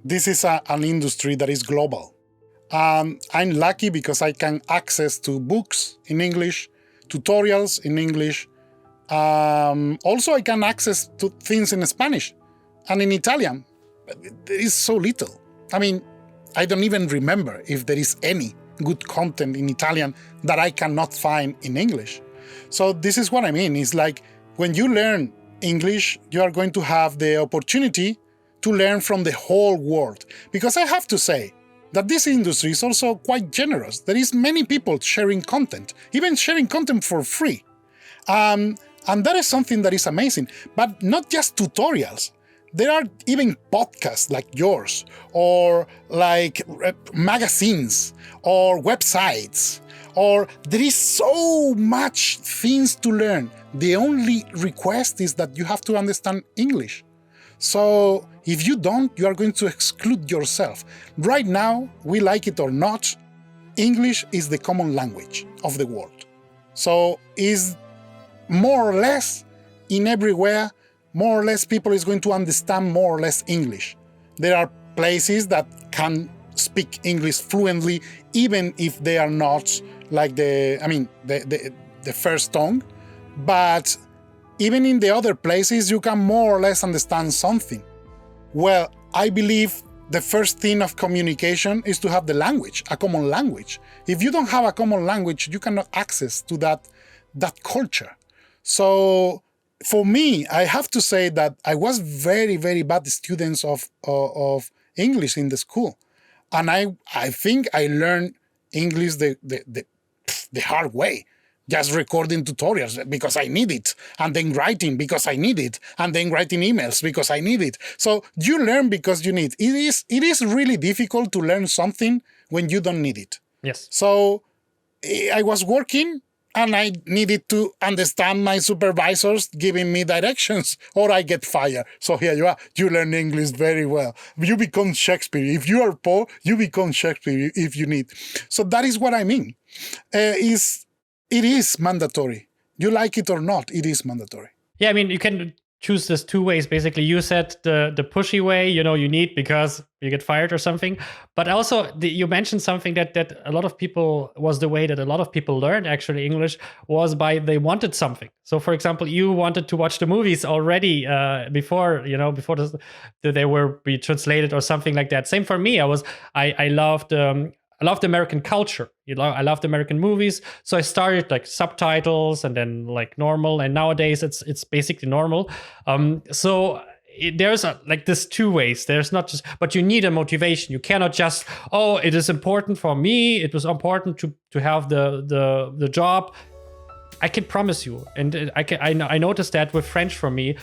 this is an industry that is global. I'm lucky because I can access to books in English, tutorials in English. Also, I can access to things in Spanish and in Italian. There is so little. I mean, I don't even remember if there is any good content in Italian that I cannot find in English. So this is what I mean. It's like when you learn English, you are going to have the opportunity to learn from the whole world. Because I have to say that this industry is also quite generous. There is many people sharing content, even sharing content for free. And that is something that is amazing. But not just tutorials. There are even podcasts like yours, or like magazines, or websites, or there is so much things to learn. The only request is that you have to understand English. So if you don't, you are going to exclude yourself. Right now, we like it or not, English is the common language of the world. So is more or less in everywhere, more or less people is going to understand more or less English. There are places that can speak English fluently, even if they are not like the first tongue. But even in the other places, you can more or less understand something. Well, I believe the first thing of communication is to have the language, a common language. If you don't have a common language, you cannot access to that culture. So for me, I have to say that I was very, very bad student of English in the school. And I think I learned English the hard way. Just recording tutorials because I need it, and then writing because I need it, and then writing emails because I need it. So you learn because you need. It is really difficult to learn something when you don't need it. Yes. So I was working and I needed to understand my supervisors giving me directions or I get fired. So here you are. You learn English very well. You become Shakespeare. If you are poor, you become Shakespeare if you need. So that is what I mean. It is mandatory. You like it or not, it is mandatory. Yeah, I mean, you can choose this two ways. Basically, you said the pushy way, you need because you get fired or something. But also, you mentioned something that a lot of people was the way that a lot of people learned actually English was by they wanted something. So, for example, you wanted to watch the movies already before they were be translated or something like that. Same for me. I loved American culture. I loved American movies. So I started like subtitles and then like normal. And nowadays it's basically normal. There's like this two ways. There's not just, but you need a motivation. You cannot just, it is important for me. It was important to have the job. I can promise you. And I noticed that with French for me,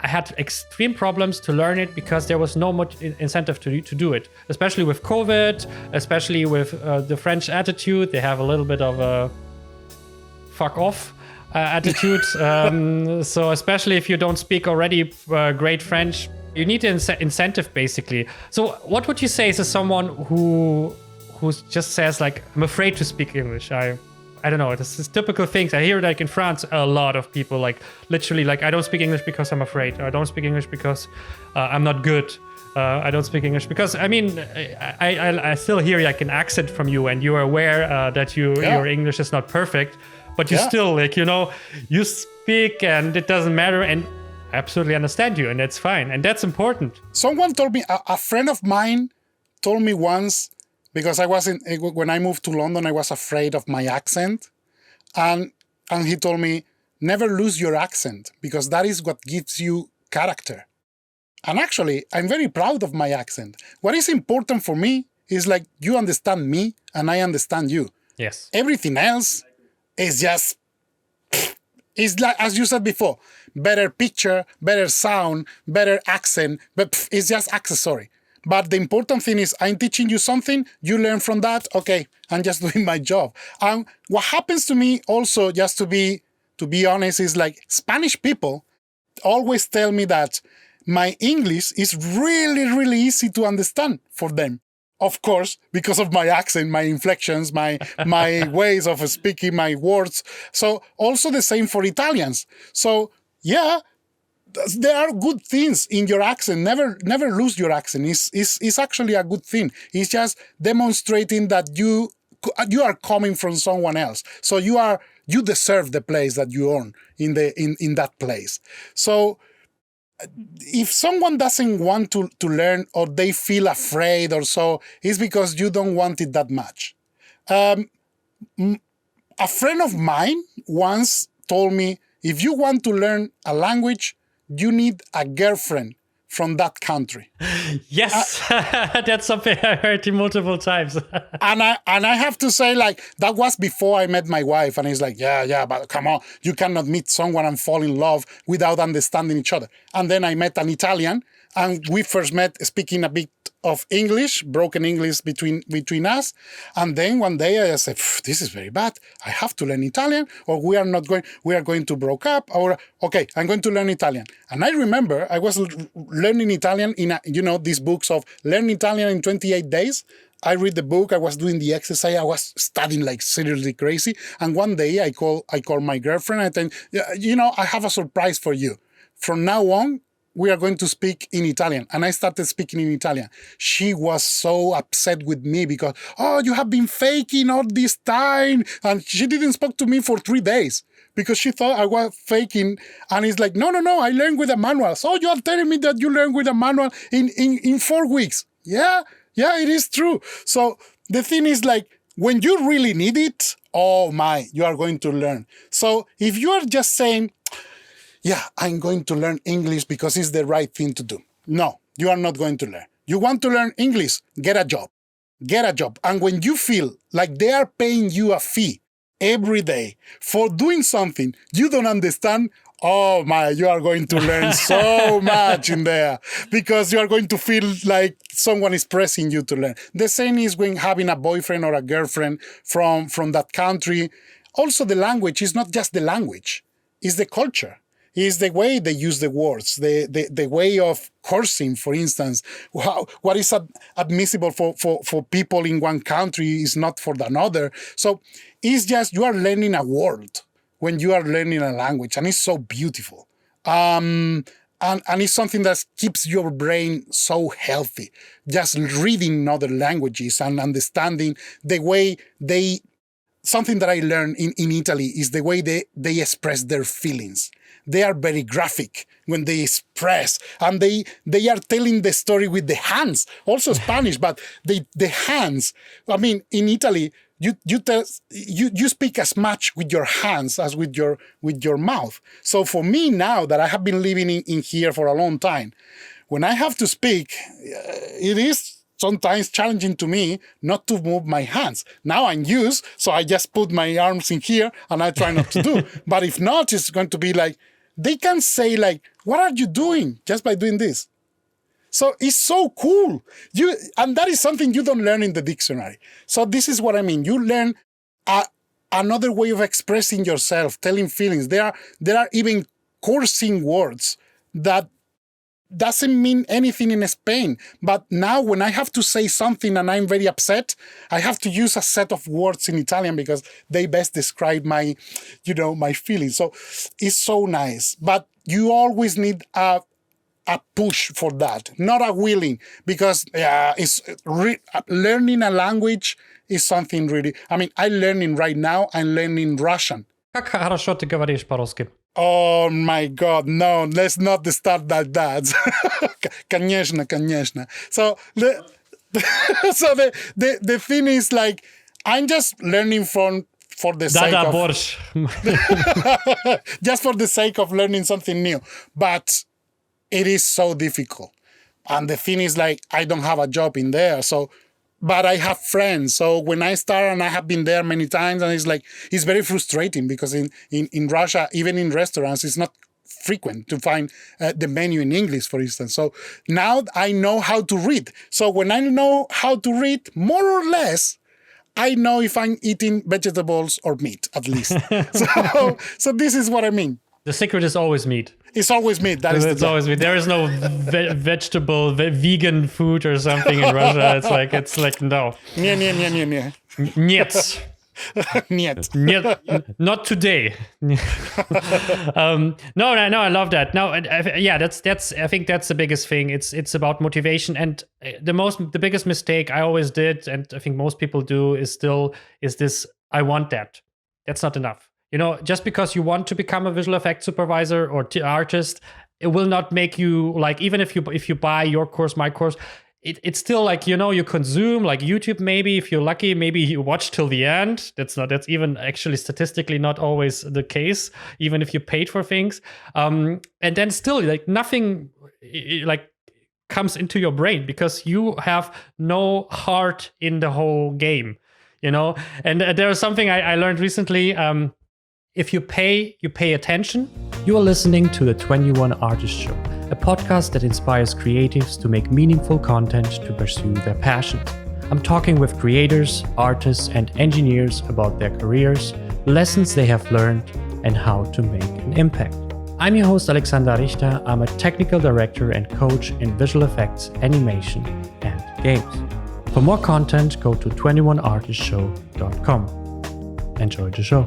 I had extreme problems to learn it because there was no much incentive to do it, especially with COVID, especially with the French attitude. They have a little bit of a fuck off attitude. So especially if you don't speak already great French, you need an incentive basically. So what would you say to someone who just says like, I'm afraid to speak English. I don't know, this is typical things. I hear like in France, a lot of people like literally like, I don't speak English because I'm afraid. I don't speak English because I'm not good. I don't speak English because, I mean, I still hear like an accent from you and you are aware that your English is not perfect, but you still like, you speak and it doesn't matter and I absolutely understand you and that's fine. And that's important. Someone told me, a friend of mine told me once, because when I moved to London, I was afraid of my accent. And he told me, never lose your accent, because that is what gives you character. And actually, I'm very proud of my accent. What is important for me is like, you understand me and I understand you. Yes. Everything else is just, it's like, as you said before, better picture, better sound, better accent, but it's just accessory. But the important thing is I'm teaching you something, you learn from that, okay, I'm just doing my job. And what happens to me also, just to be honest, is like Spanish people always tell me that my English is really, really easy to understand for them. Of course, because of my accent, my inflections, my ways of speaking, my words. So also the same for Italians. So yeah, there are good things in your accent. Never lose your accent. It's actually a good thing. It's just demonstrating that you are coming from someone else. So you deserve the place that you earn in that place. So if someone doesn't want to learn, or they feel afraid or so, it's because you don't want it that much. A friend of mine once told me, if you want to learn a language, you need a girlfriend from that country. Yes, that's something I heard multiple times. and I have to say, like, that was before I met my wife. And it's like, yeah, but come on, you cannot meet someone and fall in love without understanding each other. And then I met an Italian, and we first met speaking a bit of English, broken English between us. And then one day I said, this is very bad. I have to learn Italian, or we are going to break up, or okay, I'm going to learn Italian. And I remember I was learning Italian in these books of Learn Italian in 28 days. I read the book, I was doing the exercise, I was studying like seriously crazy. And one day I call my girlfriend, and I think, I have a surprise for you. From now on, we are going to speak in Italian. And I started speaking in Italian. She was so upset with me because, you have been faking all this time. And she didn't speak to me for 3 days because she thought I was faking. And it's like, no, I learned with a manual. So you are telling me that you learned with a manual in 4 weeks. Yeah, it is true. So the thing is, like, when you really need it, you are going to learn. So if you are just saying, I'm going to learn English because it's the right thing to do. No, you are not going to learn. You want to learn English? Get a job. And when you feel like they are paying you a fee every day for doing something you don't understand, you are going to learn so much in there, because you are going to feel like someone is pressing you to learn. The same is when having a boyfriend or a girlfriend from that country. Also, the language is not just the language, it's the culture. Is the way they use the words, the way of cursing, for instance. What is admissible for people in one country is not for another. So it's just you are learning a world when you are learning a language, and it's so beautiful. And it's something that keeps your brain so healthy. Just reading other languages and understanding the way something that I learned in Italy is the way they express their feelings. They are very graphic when they express, and they are telling the story with the hands. Also Spanish, but the hands. I mean, in Italy, you speak as much with your hands as with your mouth. So for me now that I have been living in here for a long time, when I have to speak, it is sometimes challenging to me not to move my hands. Now I'm used, so I just put my arms in here and I try not to do. But if not, it's going to be like, they can say like, what are you doing just by doing this? So it's so cool. And that is something you don't learn in the dictionary. So this is what I mean. You learn another way of expressing yourself, telling feelings. There are even cursing words that doesn't mean anything in Spain. But now when I have to say something and I'm very upset, I have to use a set of words in Italian because they best describe my feelings. So it's so nice. But you always need a push for that, not a willing, because learning a language is something really... I mean, I'm learning right now, I'm learning Russian. Как хорошо ты говоришь по-русски? Oh my God, no, let's not start like that. Конечно. So the thing is, like, I'm just learning for the sake of... борщ. just for the sake of learning something new. But it is so difficult. And the thing is, like, I don't have a job in there, but I have friends. So when I start, and I have been there many times, and it's very frustrating because in Russia, even in restaurants, it's not frequent to find the menu in English, for instance. So now I know how to read. So when I know how to read, more or less, I know if I'm eating vegetables or meat, at least. So this is what I mean. The secret is always meat. It's always meat. It's always meat. There is no vegetable, vegan food or something in Russia. It's like no. Yeah. Нет. Niet. Not today. No, I love that. No, that's. I think that's the biggest thing. It's about motivation, and the biggest mistake I always did, and I think most people do, is this. I want that. That's not enough. Just because you want to become a visual effects supervisor or artist, it will not make you, like, even if you buy your course, my course. It's still like, you consume, like YouTube, maybe if you're lucky, maybe you watch till the end. That's even actually statistically not always the case, even if you paid for things. And then still, like, nothing like comes into your brain because you have no heart in the whole game, And there was something I learned recently. If you pay attention. You are listening to the 21 Artist Show, a podcast that inspires creatives to make meaningful content to pursue their passions. I'm talking with creators, artists, and engineers about their careers, lessons they have learned, and how to make an impact. I'm your host, Alexander Richter. I'm a technical director and coach in visual effects, animation, and games. For more content, go to 21artistshow.com. Enjoy the show.